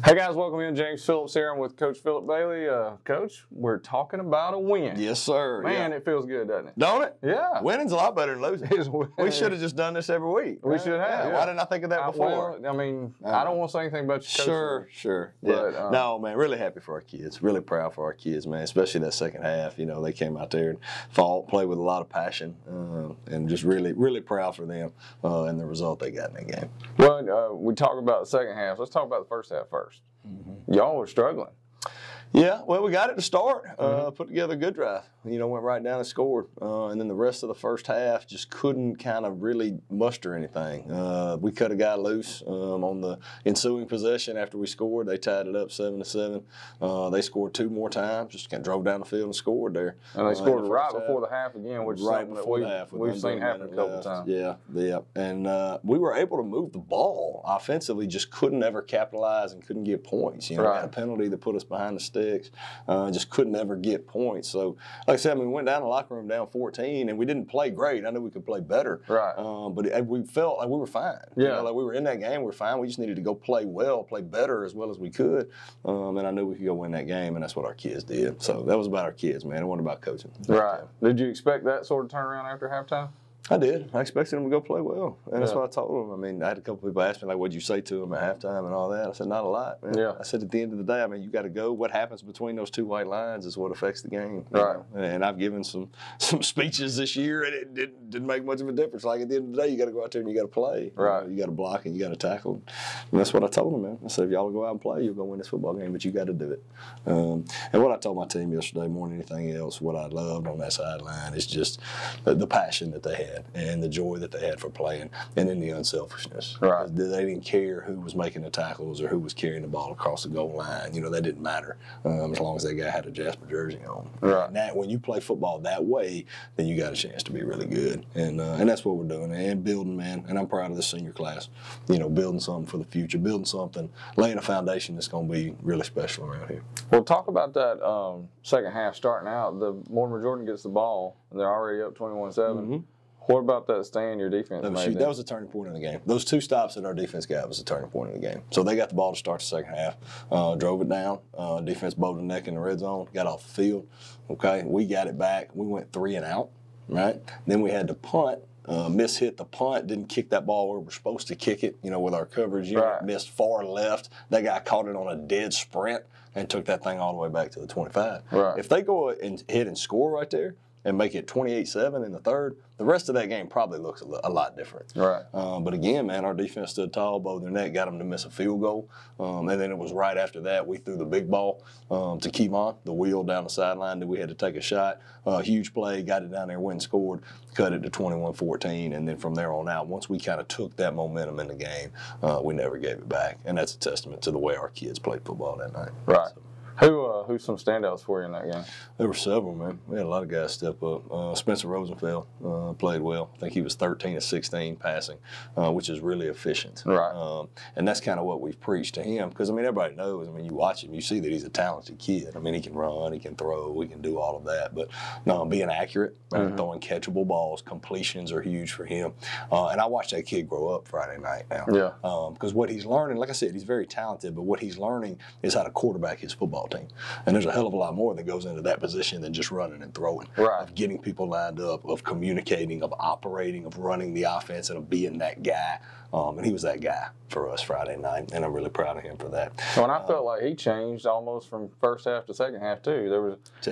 Hey guys, welcome in. James Phillips here. I'm with Coach Philip Bailey. Coach, we're talking about a win. Yes, sir. Man, It feels good, doesn't it? Don't it? Yeah. Winning's a lot better than losing. We should have just done this every week. We should have. Yeah. Why didn't I think of that before? Well, I mean, I don't want to say anything about your coach. Sure. But, yeah. No, man, really happy for our kids. Really proud for our kids, man, especially that second half. You know, they came out there and fought, played with a lot of passion, and just really proud for them and the result they got in that game. Well, we talk about the second half. Let's talk about the first half first. Mm-hmm. Y'all were struggling. Yeah, well, we got it to start. Put together a good drive. You know, went right down and scored. And then the rest of the first half just couldn't kind of really muster anything. We cut a guy loose on the ensuing possession after we scored. They tied it up 7-7. They scored two more times, just kind of drove down the field and scored there. And they scored right before the half again, which is right something before that the half. we've seen happen a couple times. Yeah. And we were able to move the ball offensively, just couldn't ever capitalize and couldn't get points. You know, we had a penalty that put us behind the sticks. Just couldn't ever get points. So, like I said, we went down the locker room down 14, and we didn't play great. I knew we could play better. Right. But we felt like we were fine. Yeah. You know, like we were in that game, we were fine. We just needed to go play well, play better as well as we could. And I knew we could go win that game, and that's what our kids did. So that was about our kids, man. It wasn't about coaching. Right. Did you expect that sort of turnaround after halftime? I did. I expected them to go play well, and that's what I told them. I mean, I had a couple people ask me, like, what'd you say to them at halftime and all that? I said, not a lot, man. Yeah. I said, at the end of the day, I mean, you got to go. What happens between those two white lines is what affects the game. Right. And I've given some speeches this year, and it didn't make much of a difference. Like, at the end of the day, you got to go out there and you got to play. Right. You got to block and you got to tackle. And that's what I told them, man. I said, if y'all go out and play, you'll go win this football game, but you got to do it. And what I told my team yesterday, more than anything else, what I loved on that sideline is just the passion that they had and the joy that they had for playing, and then the unselfishness. Right. They didn't care who was making the tackles or who was carrying the ball across the goal line. You know, that didn't matter as long as that guy had a Jasper jersey on. Right. And that, when you play football that way, then you got a chance to be really good. And that's what we're doing, and building, man. And I'm proud of the senior class. You know, building something for the future, building something, laying a foundation that's going to be really special around here. Well, talk about that second half starting out. The Mortimer Jordan gets the ball, and they're already up 21-7. Mm-hmm. What about that stand your defense made? That was a turning point in the game. Those two stops that our defense got was a turning point in the game. So they got the ball to start the second half, drove it down. Defense bowed the neck in the red zone, got off the field. Okay, we got it back. We went 3 and out, right? Then we had to punt. Hit the punt, didn't kick that ball where we're supposed to kick it, you know, with our coverage unit. Right. Missed far left. That guy caught it on a dead sprint and took that thing all the way back to the 25. Right. If they go and hit and score right there and make it 28-7 in the third, the rest of that game probably looks a lot different. Right. But again, man, our defense stood tall, bowed their neck, got them to miss a field goal. And then it was right after that we threw the big ball to Kevon, the wheel down the sideline that we had to take a shot. Huge play, got it down there, went and scored, cut it to 21-14. And then from there on out, once we kind of took that momentum in the game, we never gave it back. And that's a testament to the way our kids played football that night. Right. So, who's some standouts for you in that game? There were several, man. We had a lot of guys step up. Spencer Rosenfeld played well. I think he was 13 of 16 passing, which is really efficient. Right. And that's kind of what we've preached to him because, I mean, everybody knows. I mean, you watch him, you see that he's a talented kid. I mean, he can run, he can throw, he can do all of that. But, no, being accurate, throwing catchable balls, completions are huge for him. And I watched that kid grow up Friday night now. Yeah. Because what he's learning, like I said, he's very talented, but what he's learning is how to quarterback his football team. And there's a hell of a lot more that goes into that position than just running and throwing. Right. Of getting people lined up, of communicating, of operating, of running the offense, and of being that guy. And he was that guy for us Friday night, and I'm really proud of him for that. So, and I felt like he changed almost from first half to second half too. There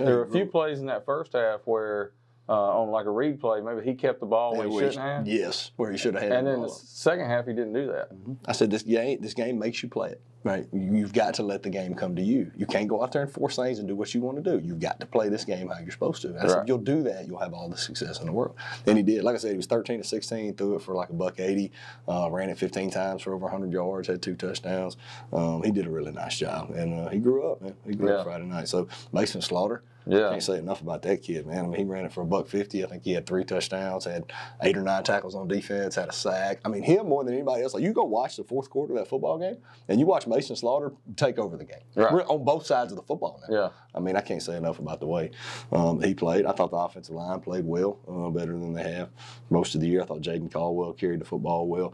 were a few plays in that first half where on like a read play, maybe he kept the ball when he shouldn't have. Yes, where he should have had and the then ball. The second half, he didn't do that. I said, this game makes you play it. Right, you've got to let the game come to you. You can't go out there and force things and do what you want to do. You've got to play this game how you're supposed to. I said, if you'll do that, you'll have all the success in the world. And he did. Like I said, he was 13 of 16, threw it for like $180, ran it 15 times for over 100 yards, had 2 touchdowns. He did a really nice job, and he grew up, man. He grew up Friday night. So Mason Slaughter. Yeah. Can't say enough about that kid, man. I mean, he ran it for $150. I think he had 3 touchdowns, had 8 or 9 tackles on defense, had a sack. I mean, him more than anybody else. Like, you go watch the fourth quarter of that football game, and you watch Mason Slaughter take over the game. Right. We're on both sides of the football now. Yeah. I mean, I can't say enough about the way he played. I thought the offensive line played well, better than they have most of the year. I thought Jaden Caldwell carried the football well.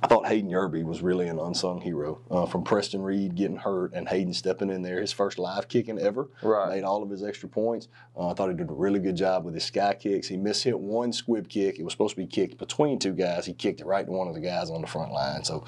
I thought Hayden Yerby was really an unsung hero. From Preston Reed getting hurt and Hayden stepping in there, his first live kicking ever, made all of his extra points. I thought he did a really good job with his sky kicks. He mishit one squib kick. It was supposed to be kicked between two guys. He kicked it right to one of the guys on the front line. So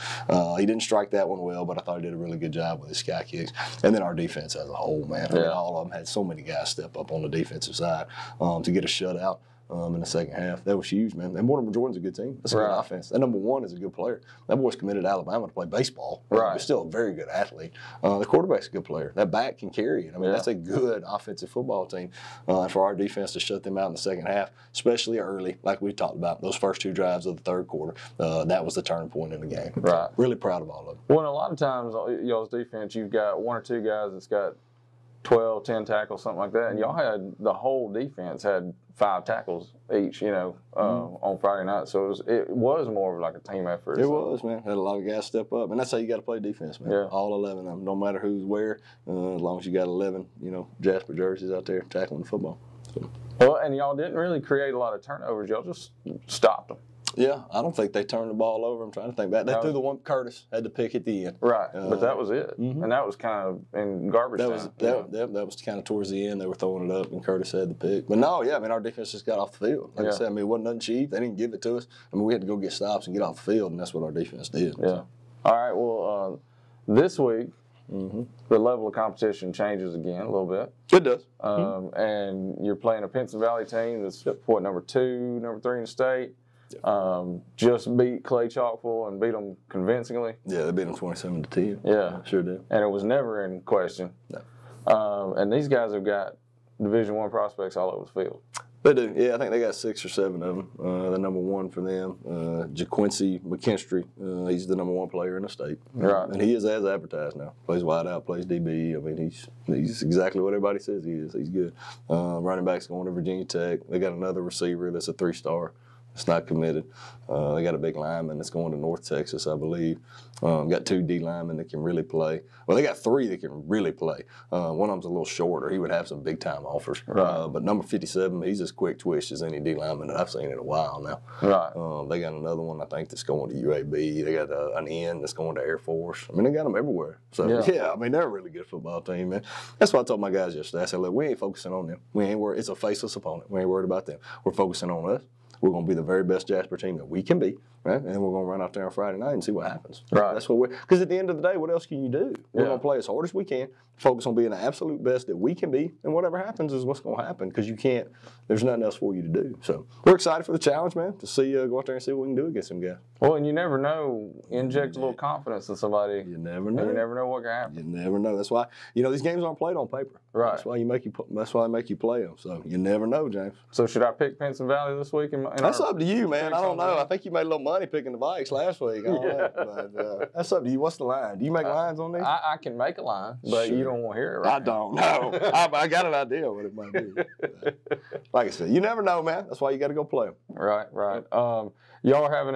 he didn't strike that one well, but I thought he did a really good job with his sky kicks. And then our defense as a whole, man. I mean, all of them had so many guys step up on the defensive side to get a shutout. In the second half. That was huge, man. And Mortimer Jordan's a good team. That's a good offense. That number one is a good player. That boy's committed to Alabama to play baseball. He's still a very good athlete. The quarterback's a good player. That back can carry it. I mean, that's a good offensive football team. And for our defense to shut them out in the second half, especially early, like we talked about, those first two drives of the third quarter, that was the turning point in the game. So really proud of all of them. Well, and a lot of times, y'all's defense, you've got one or two guys that's got 12, 10 tackles, something like that. And y'all had the whole defense had 5 tackles each, on Friday night. So it was more of like a team effort. It was, man. Had a lot of guys step up. And that's how you got to play defense, man. All 11 of them. No matter who's where, as long as you got 11, Jasper jerseys out there tackling the football. So. Well, and y'all didn't really create a lot of turnovers. Y'all just stopped them. Yeah, I don't think they turned the ball over. I'm trying to think back. They threw the one Curtis had to pick at the end. Right, but that was it. And that was kind of in garbage time. That was kind of towards the end. They were throwing it up, and Curtis had the pick. But no, our defense just got off the field. Like I said, it wasn't nothing cheap. They didn't give it to us. We had to go get stops and get off the field, and that's what our defense did. Yeah. So. All right, well, this week, the level of competition changes again a little bit. It does. And you're playing a Pinson Valley team that's, number 2, number 3 in the state. Just beat Clay Chalkville and beat them convincingly. Yeah, they beat them 27-10. Yeah, sure did. And it was never in question. No. And these guys have got Division I prospects all over the field. They do. Yeah, I think they got 6 or 7 of them. The number 1 for them, JaQuincy McKinstry. He's the number 1 player in the state. Right. And he is as advertised now. Plays wide out, plays DB. I mean, he's exactly what everybody says he is. He's good. Running back's going to Virginia Tech. They got another receiver that's a 3-star. It's not committed. They got a big lineman that's going to North Texas, I believe. Got 2 D linemen that can really play. Well, they got 3 that can really play. One of them's a little shorter. He would have some big-time offers. But number 57, he's as quick twitch as any D lineman that I've seen in a while now. Right. They got another one, I think, that's going to UAB. They got an end that's going to Air Force. I mean, they got them everywhere. So, I mean, they're a really good football team, man. That's what I told my guys yesterday. I said, look, we ain't focusing on them. We ain't worried. It's a faceless opponent. We ain't worried about them. We're focusing on us. We're going to be the very best Jasper team that we can be, right? And we're going to run out there on Friday night and see what happens. Right. That's what because at the end of the day, what else can you do? We're going to play as hard as we can, focus on being the absolute best that we can be, and whatever happens is what's going to happen because there's nothing else for you to do. So we're excited for the challenge, man, to see, go out there and see what we can do against them guys. Well, and you never know, inject a little confidence in somebody. You never know. You never know what can happen. You never know. That's why, these games aren't played on paper. Right. That's why they make you play them. So you never know, James. So should I pick Pinson Valley this week? That's up to you, man. I don't know. I think you made a little money picking the Vikings last week. I don't know. But that's up to you. What's the line? Do you make lines on these? I can make a line, but you don't want to hear it, right? I don't know. I got an idea what it might be. Like I said, you never know, man. That's why you got to go play them. Right. Y'all are having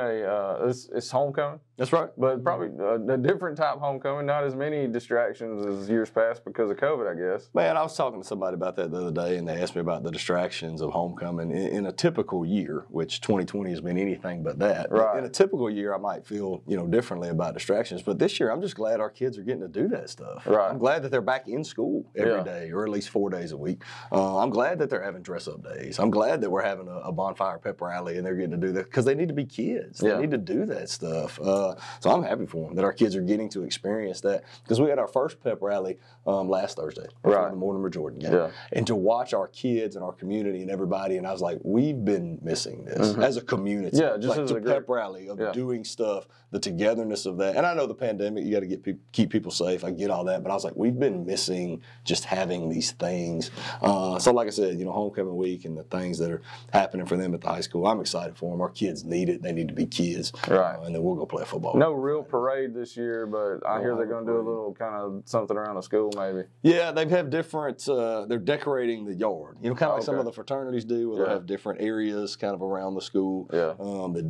it's homecoming. That's right. But probably a different type homecoming, not as many distractions as years past because of COVID, I guess. Man, I was talking to somebody about that the other day, and they asked me about the distractions of homecoming. In a typical year, which 2020 has been anything but that. Right. In a typical year, I might feel, differently about distractions. But this year, I'm just glad our kids are getting to do that stuff. Right. I'm glad that they're back in school every day, or at least 4 days a week. I'm glad that they're having dress-up days. I'm glad that we're having a bonfire pep rally, and they're getting to do that because they need to be kids. They need to do that stuff. So I'm happy for them that our kids are getting to experience that because we had our first pep rally last Thursday for the Mortimer Jordan game. Yeah. And to watch our kids and our community and everybody, and I was like, we've been missing this as a community. Yeah, just like as a a pep rally of doing stuff, the togetherness of that. And I know the pandemic, you got to keep people safe. I get all that, but I was like, we've been missing just having these things. So like I said, homecoming week and the things that are happening for them at the high school, I'm excited for them. Our kids need it. They need to be kids. Right. And then we'll go play football. No real parade this year, but I hear they're going to do a little kind of something around the school maybe. Yeah, they have different, they're decorating the yard. Kind of like some of the fraternities do, where they'll have different areas kind of around the school. Yeah.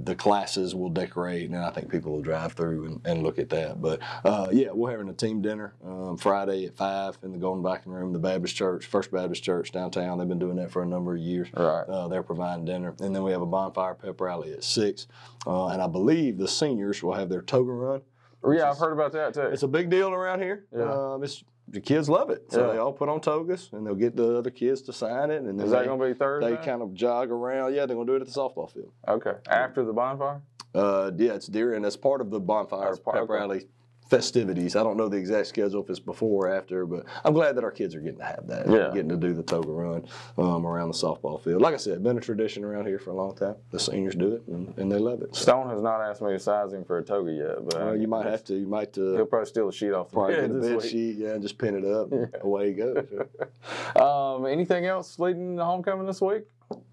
The classes will decorate, and I think people will drive through and look at that. But, we're having a team dinner Friday at 5 in the Golden Viking Room, the Baptist Church, First Baptist Church downtown. They've been doing that for a number of years. Right. They're providing dinner. And then we have a bonfire pep rally at 6. 6. And I believe the seniors will have their toga run. Yeah, I've heard about that too. It's a big deal around here. Yeah. The kids love it. So they all put on togas, and they'll get the other kids to sign it. And then is that going to be Thursday? They kind of jog around. Yeah, they're going to do it at the softball field. Okay. After the bonfire? Yeah, it's during. That's part of the bonfire pep rally festivities. I don't know the exact schedule if it's before or after, but I'm glad that our kids are getting to have that. Yeah. Getting to do the toga run around the softball field. Like I said, been a tradition around here for a long time. The seniors do it, and they love it. So. Stone has not asked me to size him for a toga yet, but you might have to. You might. He'll probably steal a sheet off the probably bed get a bed sheet, and just pin it up. And away he goes. Anything else leading to homecoming this week?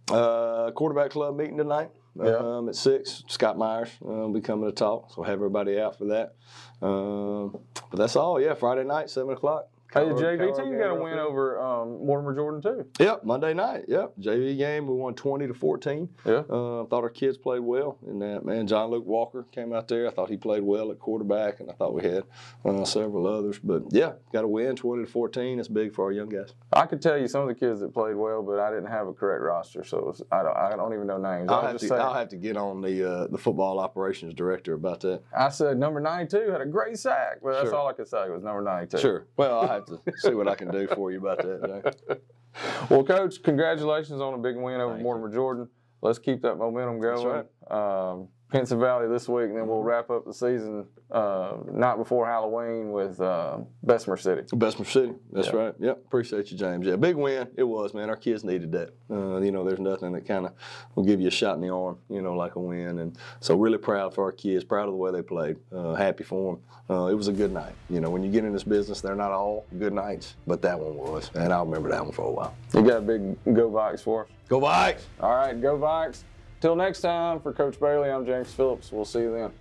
Quarterback club meeting tonight. At 6, Scott Myers will be coming to talk, so we'll have everybody out for that. But that's all. Yeah, Friday night, 7 o'clock. Hey, the JV team got a win over Mortimer Jordan too. Yep, Monday night. Yep, JV game. We won 20-14. Yeah. Thought our kids played well in that. Man, John Luke Walker came out there. I thought he played well at quarterback, and I thought we had several others. But yeah, got a win, 20-14. It's big for our young guys. I could tell you some of the kids that played well, but I didn't have a correct roster, so I don't even know names. I'll have to get on the football operations director about that. I said number 92 had a great sack, but that's all I could say was number 92. Sure. Well, I have to see what I can do for you about that, Jay. Well, Coach, congratulations on a big win over Mortimer Jordan. Let's keep that momentum going. That's right. Pinson Valley this week, and then we'll wrap up the season not before Halloween with Bessemer City. Bessemer City, that's right. Yep, appreciate you, James. Yeah, big win. It was, man. Our kids needed that. There's nothing that kind of will give you a shot in the arm, like a win. And so really proud for our kids, proud of the way they played, happy for them. It was a good night. When you get in this business, they're not all good nights, but that one was. And I'll remember that one for a while. You got a big Go Vikes for us? Go Vikes! All right, Go Vikes. Till next time, for Coach Bailey, I'm James Phillips. We'll see you then.